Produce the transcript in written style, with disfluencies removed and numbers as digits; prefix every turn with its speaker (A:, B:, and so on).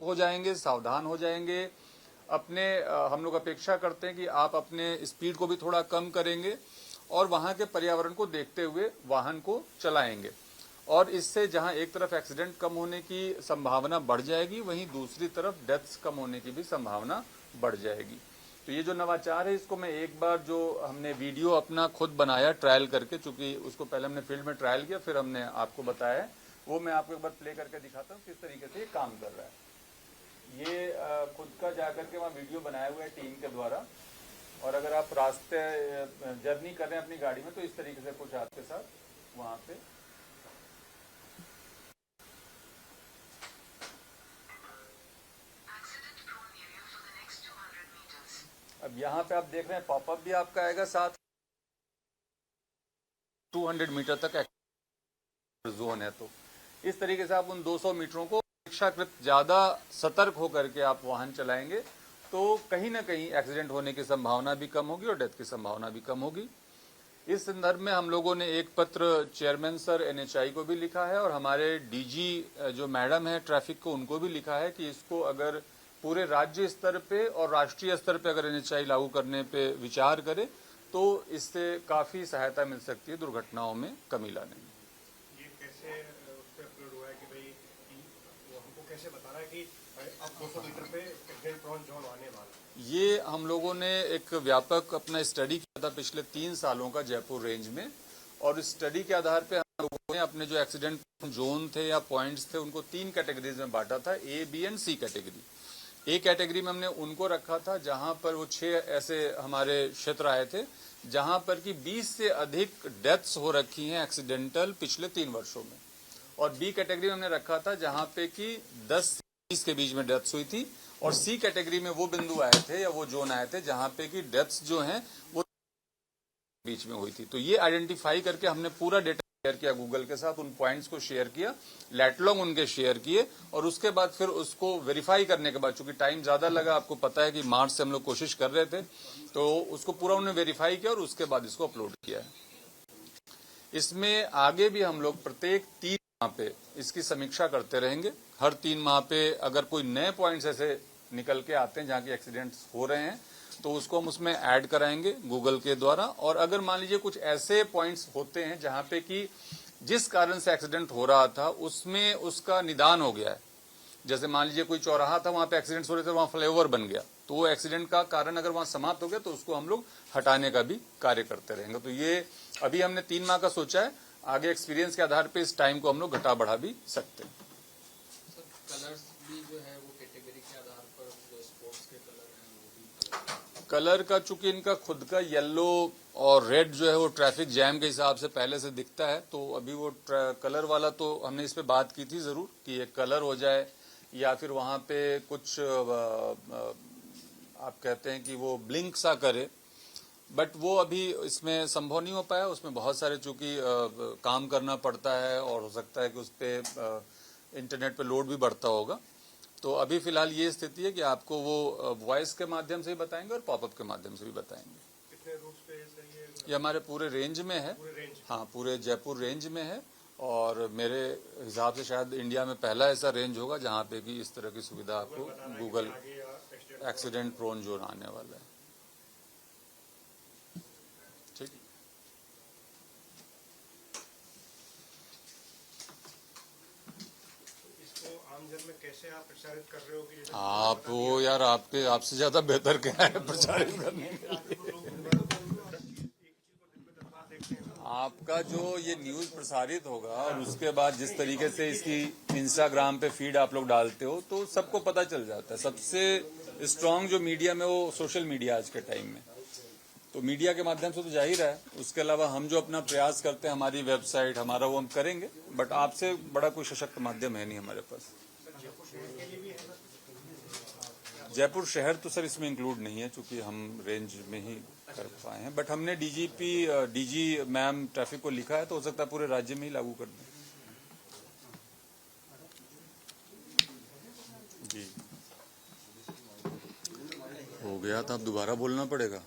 A: हो जाएंगे, सावधान हो जाएंगे। अपने हम लोग अपेक्षा करते हैं कि आप अपने स्पीड को भी थोड़ा कम करेंगे और वहां के पर्यावरण को देखते हुए वाहन को चलाएंगे। और इससे जहां एक तरफ एक्सीडेंट कम होने की संभावना बढ़ जाएगी, वहीं दूसरी तरफ डेथ्स कम होने की भी संभावना बढ़ जाएगी। तो ये जो नवाचार है, इसको मैं एक बार जो हमने वीडियो अपना खुद बनाया ट्रायल करके, चूंकि उसको पहले हमने फील्ड में ट्रायल किया, फिर हमने आपको बताया है, वो मैं आपको एक बार प्ले करके दिखाता हूँ किस तरीके से ये काम कर रहा है। ये खुद का जाकर के वहाँ वीडियो बनाया हुआ है टीम के द्वारा। और अगर आप रास्ते जर्नी कर रहे हैं अपनी गाड़ी में, तो इस तरीके से कुछ आपके साथ वहाँ पे अब यहाँ पे आप देख रहे हैं पॉपअप भी आपका आएगा साथ। 200 मीटर तक जोन है, तो इस तरीके से आप उन 200 मीटरों को अपेक्षाकृत ज्यादा सतर्क होकर के आप वाहन चलाएंगे, तो कहीं ना कहीं एक्सीडेंट होने की संभावना भी कम होगी और डेथ की संभावना भी कम होगी। इस संदर्भ में हम लोगों ने एक पत्र चेयरमैन सर एनएचआई को भी लिखा है और हमारे डीजी जो मैडम है ट्रैफिक को, उनको भी लिखा है कि इसको अगर पूरे राज्य स्तर पे और राष्ट्रीय स्तर पे अगर एनएचआई लागू करने पे विचार करे, तो इससे काफी सहायता मिल सकती है दुर्घटनाओं में कमी लाने में।
B: ये कैसे उस पर अपलोड हुआ है कि भाई वो हमको कैसे बता रहा है कि अब 200 मीटर पे एक्सीडेंट प्रोन जोन आने वाला है?
A: ये हम लोगों ने एक व्यापक अपना स्टडी किया था पिछले 3 सालों का जयपुर रेंज में, और इस स्टडी के आधार पे हम लोगों ने अपने जो एक्सीडेंट जोन थे या पॉइंट्स थे, उनको 3 कैटेगरीज में बांटा था, A, B and C category. A category में हमने उनको रखा था जहां पर वो 6 ऐसे हमारे क्षेत्र आए थे जहां पर कि 20 से अधिक डेथ्स हो रखी हैं एक्सीडेंटल पिछले 3 वर्षों में। और बी कैटेगरी में हमने रखा था जहां पे कि 10 से 20 के बीच में डेथ्स हुई थी। और सी कैटेगरी में वो बिंदु आए थे या वो जोन आए थे जहां पे कि डेथ्स जो हैं वो बीच में हुई थी। तो ये आइडेंटिफाई करके हमने पूरा डेटा शेयर किया गूगल के साथ, उन पॉइंट्स को शेयर किया, लैटलॉन्ग उनके शेयर किए, और उसके बाद फिर उसको वेरीफाई करने के बाद, चूंकि टाइम ज्यादा लगा, आपको पता है कि मार्च से हम लोग कोशिश कर रहे थे, तो उसको पूरा उन्होंने वेरीफाई किया और उसके बाद इसको अपलोड किया है। इसमें आगे भी हम लोग प्रत्येक 3 माह पे इसकी समीक्षा करते रहेंगे। हर 3 माह पे अगर कोई नए पॉइंट्स ऐसे निकल के आते हैं जहां की एक्सीडेंट्स हो रहे हैं, तो उसको हम उसमें ऐड कराएंगे गूगल के द्वारा। और अगर मान लीजिए कुछ ऐसे पॉइंट्स होते हैं जहां पे कि जिस कारण से एक्सीडेंट हो रहा था उसमें उसका निदान हो गया है, जैसे मान लीजिए कोई चौराहा था, वहां पे एक्सीडेंट्स हो रहे थे, वहां फ्लाईओवर बन गया, तो वो एक्सीडेंट का कारण अगर वहां समाप्त हो गया, तो उसको हम लोग हटाने का भी कार्य करते रहेंगे। तो ये अभी हमने 3 माह का सोचा है, आगे एक्सपीरियंस के आधार पे इस टाइम को हम लोग घटा बढ़ा भी सकते हैं।
C: कलर्स भी जो है वो कैटेगरी के आधार पर जो स्पोर्ट्स के कलर हैं वो भी
A: कलर का चूंकि इनका खुद का येलो और रेड जो है वो ट्रैफिक जैम के हिसाब से पहले से दिखता है, तो अभी वो कलर वाला तो हमने इस पे बात की थी जरूर कि एक कलर हो जाए, या फिर वहां पे कुछ आप कहते हैं कि वो ब्लिंक सा करे, बट वो अभी इसमें संभव नहीं हो पाया। उसमें बहुत सारे चूंकि काम करना पड़ता है और हो सकता है कि उस पर इंटरनेट पे लोड भी बढ़ता होगा। तो अभी फिलहाल ये स्थिति है कि आपको वो वॉइस के माध्यम से भी बताएंगे और पॉपअप के माध्यम से भी बताएंगे।
B: कितने रूट्स पे सही है?
A: ये हमारे पूरे रेंज में है, हाँ पूरे जयपुर रेंज में है, और मेरे हिसाब से शायद इंडिया में पहला ऐसा रेंज होगा जहाँ पे कि इस तरह की सुविधा आपको गूगल एक्सीडेंट प्रोन जोन आने वाला है। ठीक,
B: आमजन में कैसे आप प्रचारित कर रहे हो कि
A: आप वो यार आपसे ज्यादा बेहतर क्या है प्रचारित करने के लिए। आपका जो ये न्यूज प्रसारित होगा और उसके बाद जिस तरीके से इसकी इंस्टाग्राम पे फीड आप लोग डालते हो, तो सबको पता चल जाता है। सबसे स्ट्रांग जो मीडिया में वो सोशल मीडिया आज के टाइम में, तो मीडिया के माध्यम से तो जाहिर है। उसके अलावा हम जो अपना प्रयास करते हैं, हमारी वेबसाइट हमारा, वो हम करेंगे, बट आपसे बड़ा कोई सशक्त माध्यम है नहीं हमारे पास। जयपुर शहर तो सर इसमें इंक्लूड नहीं है, चूंकि हम रेंज में ही कर पाए हैं, बट हमने डीजी मैम ट्रैफिक को लिखा है, तो हो सकता है पूरे राज्य में ही लागू कर दें। जी हो गया था, अब दोबारा बोलना पड़ेगा।